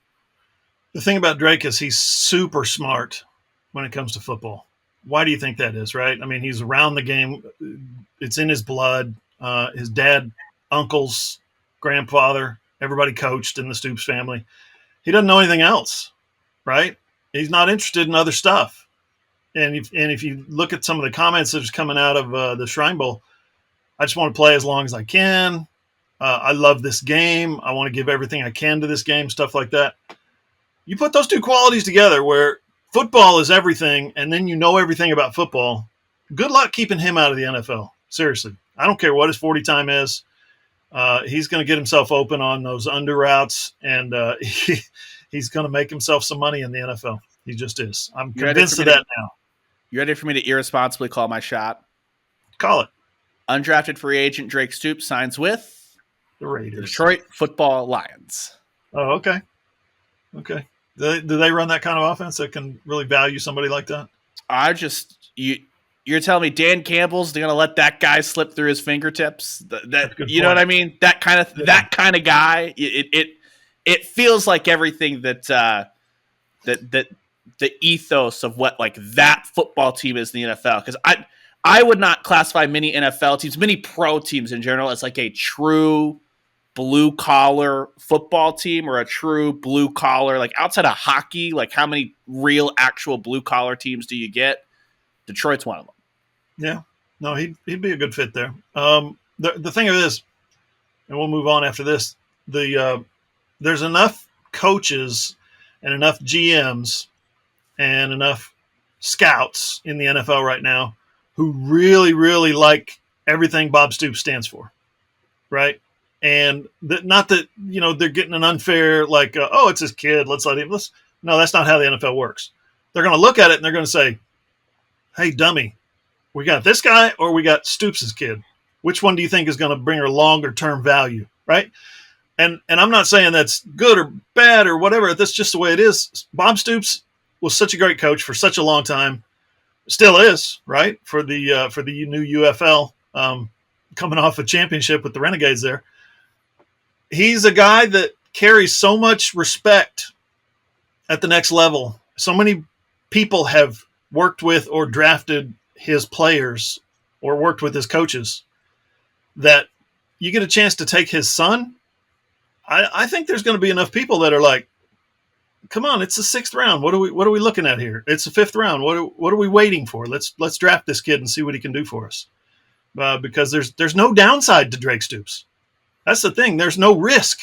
A: The thing about Drake is he's super smart when it comes to football. Why do you think that is, right? I mean, he's around the game. It's in his blood. His dad, uncles, grandfather, everybody coached in the Stoops family. He doesn't know anything else, right? He's not interested in other stuff. And if you look at some of the comments that's coming out of the Shrine Bowl, I just want to play as long as I can. I love this game. I want to give everything I can to this game, stuff like that. You put those two qualities together where football is everything, and then you know everything about football. Good luck keeping him out of the NFL. Seriously. I don't care what his 40 time is. He's going to get himself open on those under routes, and he's going to make himself some money in the NFL. He just is. I'm convinced of that now.
B: You ready for me to irresponsibly call my shot?
A: Call it.
B: Undrafted free agent Drake Stoops signs with
A: the Raiders.
B: The Detroit Football Lions.
A: Oh, okay. Okay. Do they run that kind of offense that can really value somebody like that?
B: You're telling me Dan Campbell's going to let that guy slip through his fingertips? You know what I mean? That kind of guy. It feels like everything that the ethos of what like that football team is in the NFL. Because I would not classify many NFL teams, many pro teams in general, as like a true blue collar football team or a true blue collar, like outside of hockey, like how many real actual blue collar teams do you get? Detroit's one of them.
A: Yeah, no, he'd be a good fit there. The thing of this, and we'll move on after this. There's enough coaches and enough GMs and enough scouts in the NFL right now who really, really like everything Bob Stoops stands for, right? And not that they're getting an unfair it's his kid. Let's let him. No, that's not how the NFL works. They're going to look at it and they're going to say, "Hey, dummy, we got this guy or we got Stoops' kid. Which one do you think is going to bring her longer term value?" Right? And I'm not saying that's good or bad or whatever. That's just the way it is. Bob Stoops was such a great coach for such a long time. Still is, right? For the new UFL, coming off a championship with the Renegades there. He's a guy that carries so much respect at the next level. So many people have worked with or drafted his players or worked with his coaches that you get a chance to take his son. I think there's going to be enough people that are like, come on, it's the 6th round. What are we looking at here? It's the 5th round. What are we waiting for? Let's draft this kid and see what he can do for us. Because there's no downside to Drake Stoops. That's the thing. There's no risk.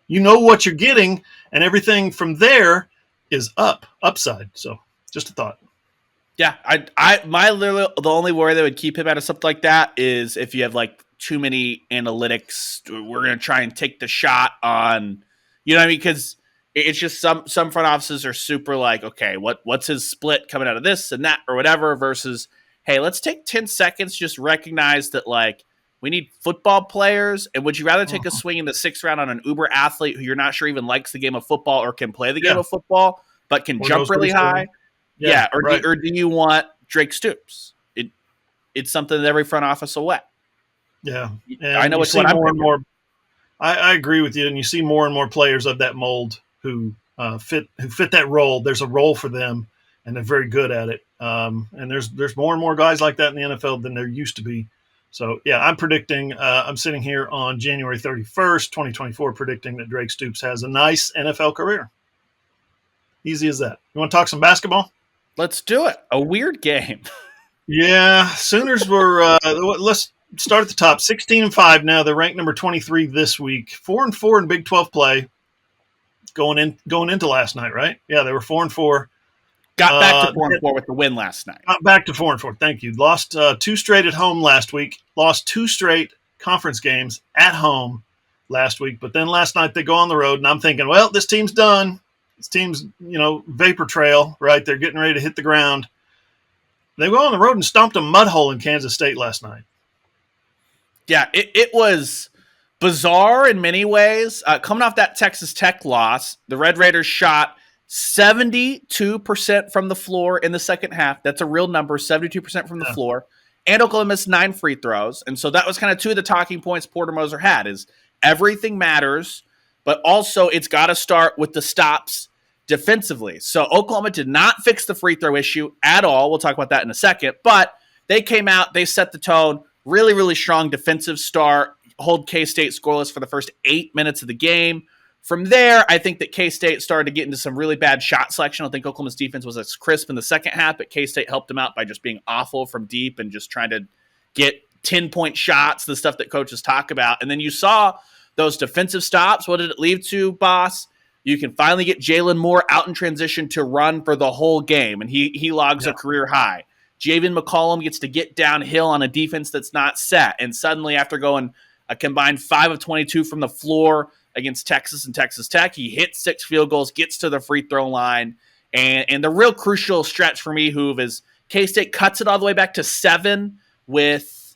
A: You know what you're getting, and everything from there is upside. So just a thought.
B: Yeah, the only worry that would keep him out of something like that is if you have like too many analytics. We're going to try and take the shot on, you know what I mean? Because it's just some front offices are super like, okay, what's his split coming out of this and that or whatever versus, hey, let's take 10 seconds, just recognize that like we need football players. And would you rather take a swing in the 6th round on an uber athlete who you're not sure even likes the game of football or can play the game of football, but can jump really high? Yeah. Or do you want Drake Stoops? It's something that every front office will let.
A: Yeah. And
B: I know it's what
A: more and more. I agree with you. And you see more and more players of that mold who fit that role. There's a role for them and they're very good at it. And there's more and more guys like that in the NFL than there used to be. So yeah, I'm predicting, I'm sitting here on January 31st, 2024, predicting that Drake Stoops has a nice NFL career. Easy as that. You want to talk some basketball?
B: Let's do it. A weird game.
A: Yeah. Sooners were, let's start at the top. 16-5 now. They're ranked number 23 this week. 4-4 in Big 12 play going into last night, right? Yeah, they were 4-4.
B: Got back to 4-4 with the win last night.
A: Got back to 4-4. Thank you. Lost 2 straight at home last week. Lost 2 straight conference games at home last week. But then last night they go on the road, and I'm thinking, well, this team's done. This team's, vapor trail, right? They're getting ready to hit the ground. They go on the road and stomped a mud hole in Kansas State last night.
B: Yeah, it was bizarre in many ways. Coming off that Texas Tech loss, the Red Raiders shot 72% from the floor in the second half. That's a real number, 72% from the floor. And Oklahoma missed 9 free throws. And so that was kind of two of the talking points Porter Moser had is everything matters, but also it's got to start with the stops defensively. So Oklahoma did not fix the free throw issue at all. We'll talk about that in a second. But they came out, they set the tone, really, really strong defensive start, hold K-State scoreless for the first 8 minutes of the game. From there, I think that K-State started to get into some really bad shot selection. I don't think Oklahoma's defense was as crisp in the second half, but K-State helped them out by just being awful from deep and just trying to get 10-point shots, the stuff that coaches talk about. And then you saw those defensive stops. What did it lead to, boss? You can finally get Jalen Moore out in transition to run for the whole game, and he logs a career high. Javian McCollum gets to get downhill on a defense that's not set, and suddenly after going a combined 5 of 22 from the floor against Texas and Texas Tech, he hits 6 field goals, gets to the free throw line, and the real crucial stretch for me, Hoove, is K-State cuts it all the way back to 7 with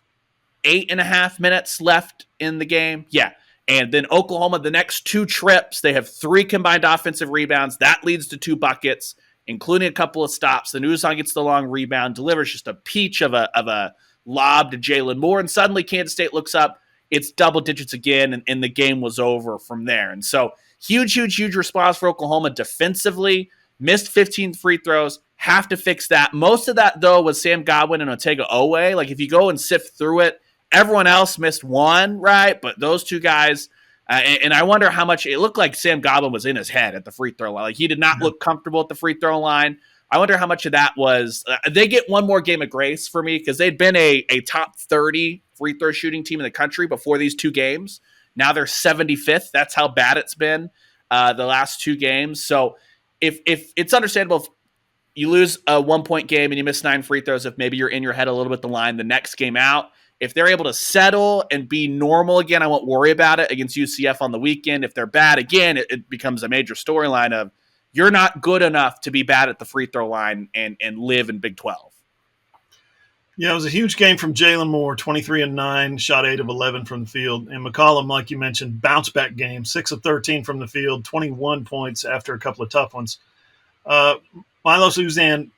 B: 8.5 minutes left in the game. Yeah. And then Oklahoma, the next 2 trips, they have 3 combined offensive rebounds. That leads to 2 buckets, including a couple of stops. The Newsong gets the long rebound, delivers just a peach of a lob to Jalen Moore, and suddenly Kansas State looks up. It's double digits again, and the game was over from there. And so huge response for Oklahoma defensively. Missed 15 free throws. Have to fix that. Most of that, though, was Sam Godwin and Otega Owe. Like, if you go and sift through it, everyone else missed 1, right? But those 2 guys, and I wonder how much it looked like Sam Godwin was in his head at the free throw line. Like, he did not look comfortable at the free throw line. I wonder how much of that was they get one more game of grace for me because they'd been a top 30 free throw shooting team in the country before these 2 games. Now they're 75th. That's how bad it's been the last 2 games. So if it's understandable if you lose a 1-point game and you miss 9 free throws, if maybe you're in your head a little bit the line the next game out. If they're able to settle and be normal again, I won't worry about it against UCF on the weekend. If they're bad again, it becomes a major storyline of you're not good enough to be bad at the free throw line and live in Big 12.
A: Yeah, it was a huge game from Jalen Moore, 23 and 9, shot 8 of 11 from the field. And McCollum, like you mentioned, bounce back game, 6 of 13 from the field, 21 points after a couple of tough ones. Milo Suzanne,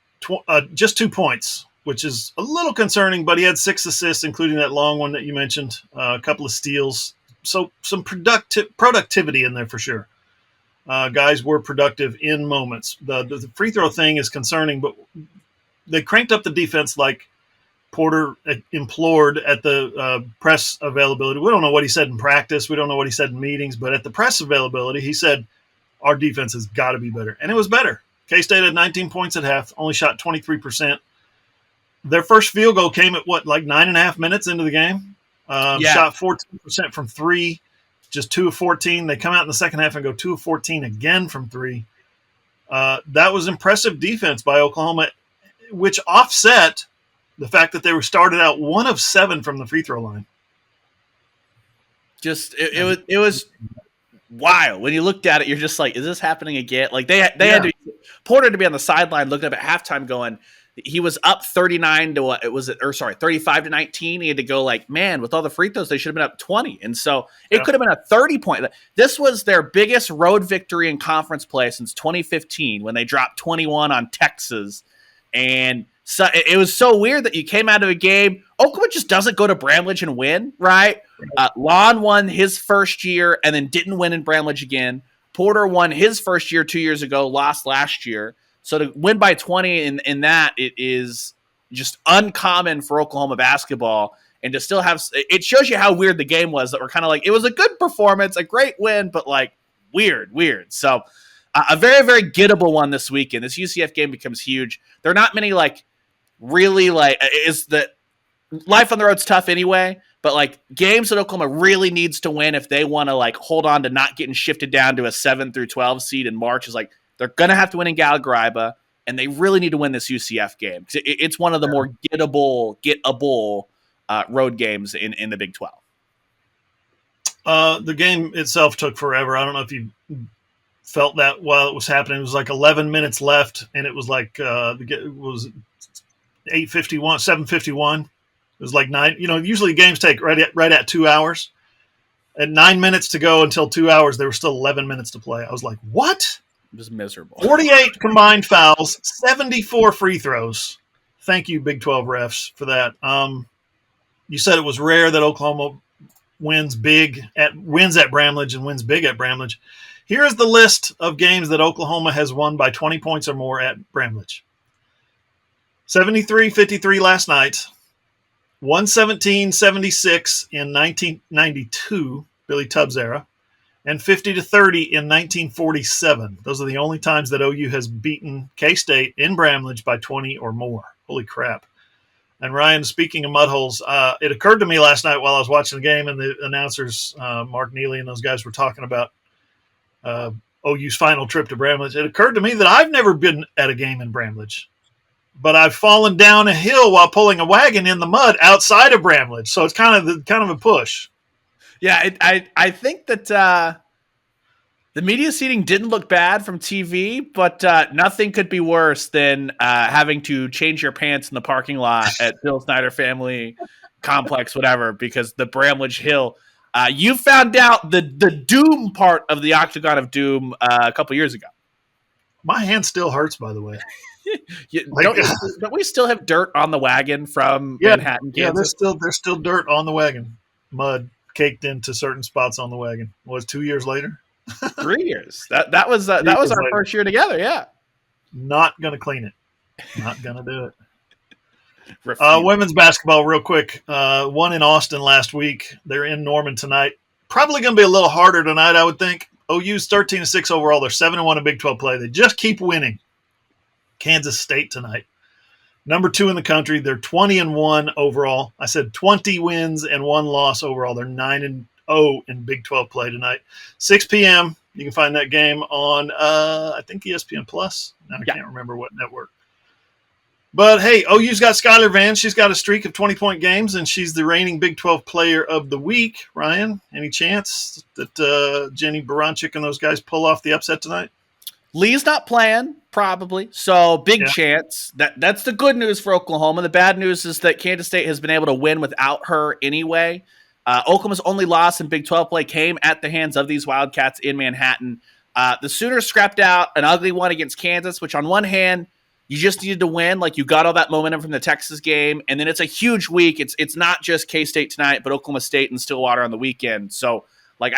A: just 2 points, which is a little concerning, but he had 6 assists, including that long one that you mentioned, a couple of steals. So some productivity in there for sure. Guys were productive in moments. The free throw thing is concerning, but they cranked up the defense like Porter implored at the press availability. We don't know what he said in practice. We don't know what he said in meetings, but at the press availability, he said, our defense has got to be better. And it was better. K-State had 19 points at half, only shot 23%. Their first field goal came at like 9.5 minutes into the game. Shot 14% from 3, just 2 of 14. They come out in the second half and go 2 of 14 again from 3. That was impressive defense by Oklahoma, which offset the fact that they were started out 1 of 7 from the free throw line.
B: Just it was wild. When you looked at it, you're just like, is this happening again? Like they had to Porter to be on the sideline looking up at halftime going, he was up 35 to 19. He had to go like, man, with all the free throws, they should have been up 20. And so it could have been a 30-point. This was their biggest road victory in conference play since 2015 when they dropped 21 on Texas. And so it was so weird that you came out of a game. Oklahoma just doesn't go to Bramlage and win, right? Lon won his first year and then didn't win in Bramlage again. Porter won his first year 2 years ago, lost last year. So to win by 20 in that, it is just uncommon for Oklahoma basketball. And to still have – it shows you how weird the game was that we're kind of like, it was a good performance, a great win, but like weird. So a very, very gettable one this weekend. This UCF game becomes huge. There are not many like really like – is the life on the road's tough anyway, but like games that Oklahoma really needs to win if they want to like hold on to not getting shifted down to a 7 through 12 seed in March is like – they're going to have to win in Gallagher, and they really need to win this UCF game. It's one of the more gettable road games in the Big
A: 12. The game itself took forever. I don't know if you felt that while it was happening. It was like 11 minutes left, and it was like it was 8:51, 7:51. It was like 9. You know, usually games take right at 2 hours. At 9 minutes to go until 2 hours, there were still 11 minutes to play. I was like, what?
B: It was miserable.
A: 48 combined fouls, 74 free throws. Thank you, Big 12 refs, for that. You said it was rare that Oklahoma wins at Bramlage and wins big at Bramlage. Here is the list of games that Oklahoma has won by 20 points or more at Bramlage. 73-53 last night. 117-76 in 1992, Billy Tubbs era, and 50-30 in 1947. Those are the only times that OU has beaten K-State in Bramlage by 20 or more. Holy crap. And Ryan, speaking of mud holes, it occurred to me last night while I was watching the game and the announcers, Mark Neely and those guys were talking about OU's final trip to Bramlage. It occurred to me that I've never been at a game in Bramlage, but I've fallen down a hill while pulling a wagon in the mud outside of Bramlage. So it's kind of a push.
B: Yeah, I think that the media seating didn't look bad from TV, but nothing could be worse than having to change your pants in the parking lot at Bill Snyder Family Complex, whatever, because the Bramlage Hill. You found out the doom part of the Octagon of Doom a couple years ago.
A: My hand still hurts, by the way.
B: Don't we still have dirt on the wagon from Manhattan, Kansas?
A: Yeah, there's still dirt on the wagon. Mud caked into certain spots on the wagon. Was 2 years later?
B: 3 years. That was our first year together. Yeah.
A: Not gonna clean it. Not gonna do it. Women's basketball, real quick. Won in Austin last week. They're in Norman tonight. Probably gonna be a little harder tonight, I would think. OU's 13-6 overall. They're 7-1 in Big 12 play. They just keep winning. Kansas State tonight. Number 2 in the country. They're 20-1 overall. I said 20 wins and 1 loss overall. They're 9-0 in Big 12 play tonight. 6 p.m. You can find that game on, I think, ESPN Plus. Now I can't remember what network. But, hey, OU's got Skylar Vann. She's got a streak of 20-point games, and she's the reigning Big 12 player of the week. Ryan, any chance that Jenny Baranchik and those guys pull off the upset tonight?
B: Lee's not playing, probably. So big chance. That's the good news for Oklahoma. The bad news is that Kansas State has been able to win without her anyway. Oklahoma's only loss in Big 12 play came at the hands of these Wildcats in Manhattan. The Sooners scrapped out an ugly one against Kansas, which on one hand, you just needed to win. Like, you got all that momentum from the Texas game. And then it's a huge week. It's not just K-State tonight, but Oklahoma State and Stillwater on the weekend. So, like,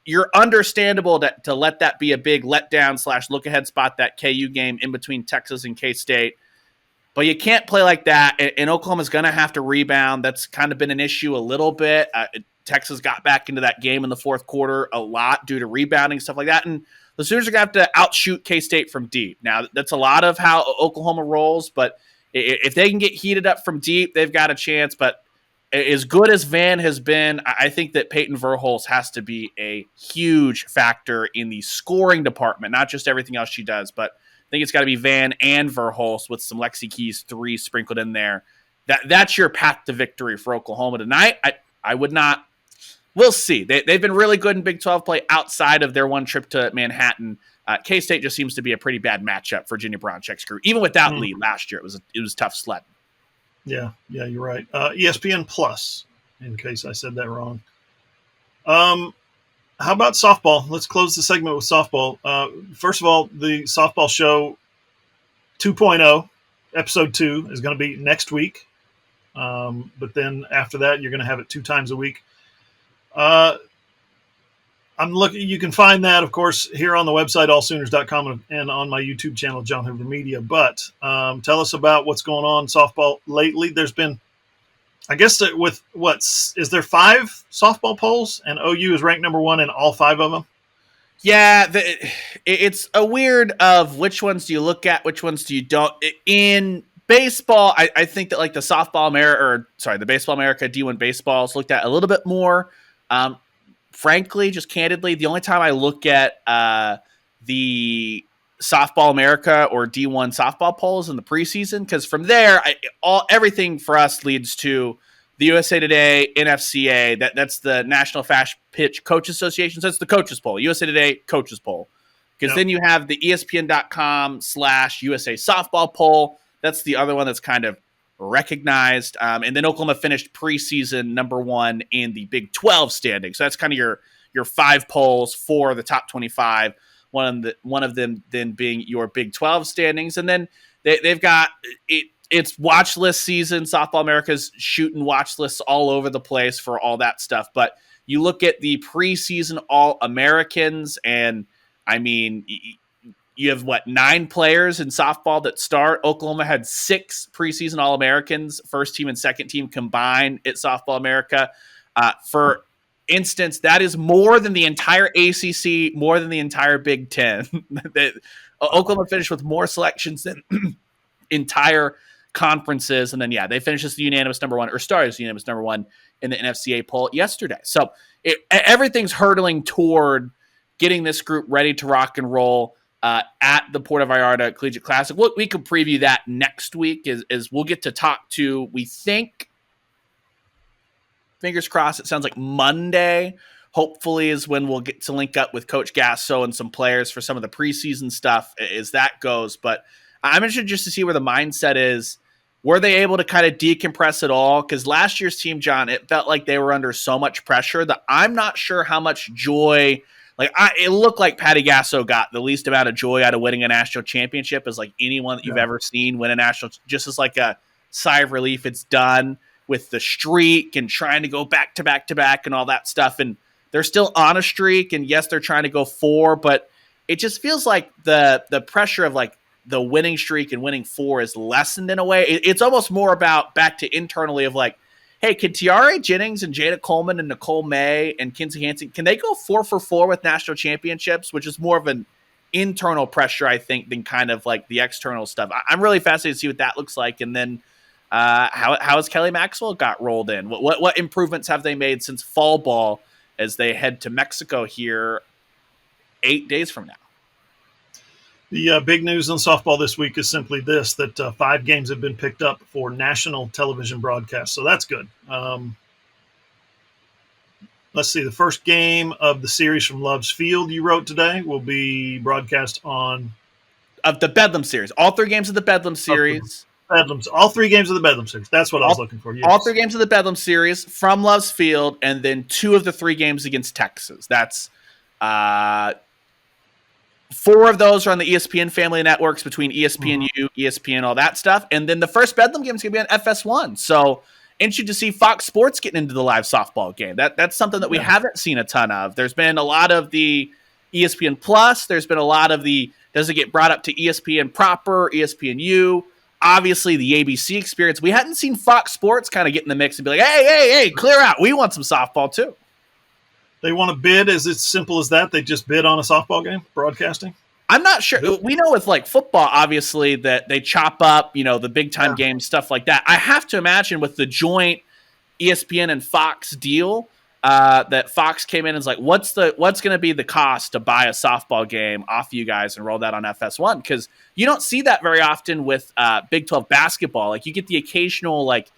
B: you're understandable to let that be a big letdown / look ahead spot, that KU game in between Texas and K-State. But you can't play like that, and Oklahoma's going to have to rebound. That's kind of been an issue a little bit. Texas got back into that game in the fourth quarter a lot due to rebounding, stuff like that. And the Sooners are going to have to outshoot K-State from deep. Now, that's a lot of how Oklahoma rolls, but if they can get heated up from deep, they've got a chance. But as good as Van has been, I think that Peyton Verhulst has to be a huge factor in the scoring department, not just everything else she does, but I think it's got to be Van and Verhulst with some Lexi Keys 3 sprinkled in there. That's your path to victory for Oklahoma tonight. I would not. We'll see. They've been really good in Big 12 play outside of their one trip to Manhattan. K-State just seems to be a pretty bad matchup for Virginia Browncheck's crew. Even without Lee last year, it was tough sledding.
A: Yeah, you're right. ESPN Plus, in case I said that wrong. How about softball? Let's close the segment with softball. First of all, the softball show 2.0, episode 2, is going to be next week. But then after that, you're going to have it 2 times a week. I'm looking. You can find that, of course, here on the website, allsooners.com, and on my YouTube channel, John Hoover Media. But tell us about what's going on in softball lately. There's been, I guess, with is there 5 softball polls, and OU is ranked number 1 in all 5 of them?
B: Yeah, it's a weird of which ones do you look at, which ones do you don't. In baseball, I think that like the Baseball America D1 baseball is looked at a little bit more. Frankly, just candidly, the only time I look at the Softball America or D1 softball polls in the preseason, because from there, everything for us leads to the USA Today, NFCA. That's the National Fast Pitch Coach Association. So it's the coaches poll, USA Today coaches poll. Because then you have the ESPN.com/USA softball poll. That's the other one that's kind of recognized. And then Oklahoma finished preseason number 1 in the Big 12 standings. So that's kind of your 5 polls for the top 25. One of them then being your Big 12 standings, and then they've got it. It's watch list season. Softball America's shooting watch lists all over the place for all that stuff. But you look at the preseason All-Americans, and I mean, you have 9 players in softball that start. Oklahoma had 6 preseason All-Americans, first team and second team combined at Softball America. For instance, that is more than the entire ACC, more than the entire Big Ten. Oklahoma finished with more selections than entire conferences. And then, they finished as the unanimous number 1, or started as the unanimous number 1 in the NFCA poll yesterday. So everything's hurtling toward getting this group ready to rock and roll at the Puerto Vallarta Collegiate Classic. We could preview that next week as we'll get to talk to, we think, fingers crossed, it sounds like Monday, hopefully, is when we'll get to link up with Coach Gasso and some players for some of the preseason stuff as that goes. But I'm interested just to see where the mindset is. Were they able to kind of decompress it all? Because last year's team, John, it felt like they were under so much pressure that I'm not sure how much joy. It looked like Patty Gasso got the least amount of joy out of winning a national championship as like anyone that you've ever seen win a national, just as like a sigh of relief. It's done with the streak and trying to go back to back to back and all that stuff. And they're still on a streak. And yes, they're trying to go 4, but it just feels like the pressure of like the winning streak and winning 4 is lessened in a way. It's almost more about back to internally of like, hey, can Tiare Jennings and Jada Coleman and Nicole May and Kinsey Hansen, can they go 4 for 4 with national championships, which is more of an internal pressure, I think, than kind of like the external stuff. I'm really fascinated to see what that looks like. And then how has Kelly Maxwell got rolled in? What improvements have they made since fall ball as they head to Mexico here 8 days from now?
A: The big news on softball this week is simply this, that 5 games have been picked up for national television broadcast. So that's good. Let's see. The first game of the series from Love's Field you wrote today will be broadcast on...
B: Of the Bedlam series. All 3 games of the Bedlam series.
A: All 3 games of the Bedlam series. That's what I was looking for. Yes.
B: All 3 games of the Bedlam series from Love's Field, and then 2 of the 3 games against Texas. That's 4 of those are on the ESPN family networks between ESPNU, ESPN, all that stuff. And then the first Bedlam game is going to be on FS1. So interested to see Fox Sports getting into the live softball game. That's something that we haven't seen a ton of. There's been a lot of the ESPN Plus. There's been a lot of the, does it get brought up to ESPN proper, ESPNU? Obviously, the ABC experience. We hadn't seen Fox Sports kind of get in the mix and be like, hey, clear out. We want some softball too.
A: They want to bid. Is it simple as that? They just bid on a softball game, broadcasting?
B: I'm not sure. We know with like football, obviously, that they chop up, the big time games, stuff like that. I have to imagine with the joint ESPN and Fox deal, that Fox came in and was like, what's going to be the cost to buy a softball game off you guys and roll that on FS1? Because you don't see that very often with Big 12 basketball. Like you get the occasional like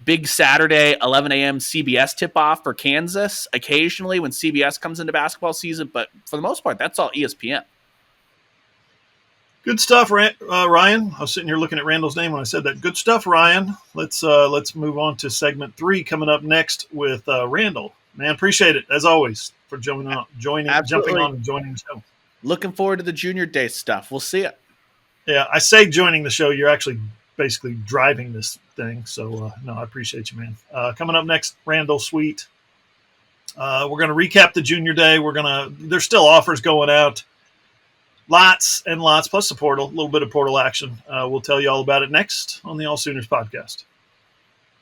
B: big Saturday 11 a.m. CBS tip-off for Kansas occasionally when CBS comes into basketball season, but for the most part, that's all ESPN.
A: Good stuff, Ryan. I was sitting here looking at Randall's name when I said that. Good stuff, Ryan. Let's move on to segment 3 coming up next with Randall. Man, appreciate it as always for jumping on and joining the show.
B: Looking forward to the Junior Day stuff. We'll see it.
A: Yeah, I say joining the show. You're actually basically driving this thing. So, no, I appreciate you, man. Coming up next, Randall Sweet. We're going to recap the Junior Day. There's still offers going out. Lots and lots, plus the portal, a little bit of portal action. We'll tell you all about it next on the AllSooners Podcast.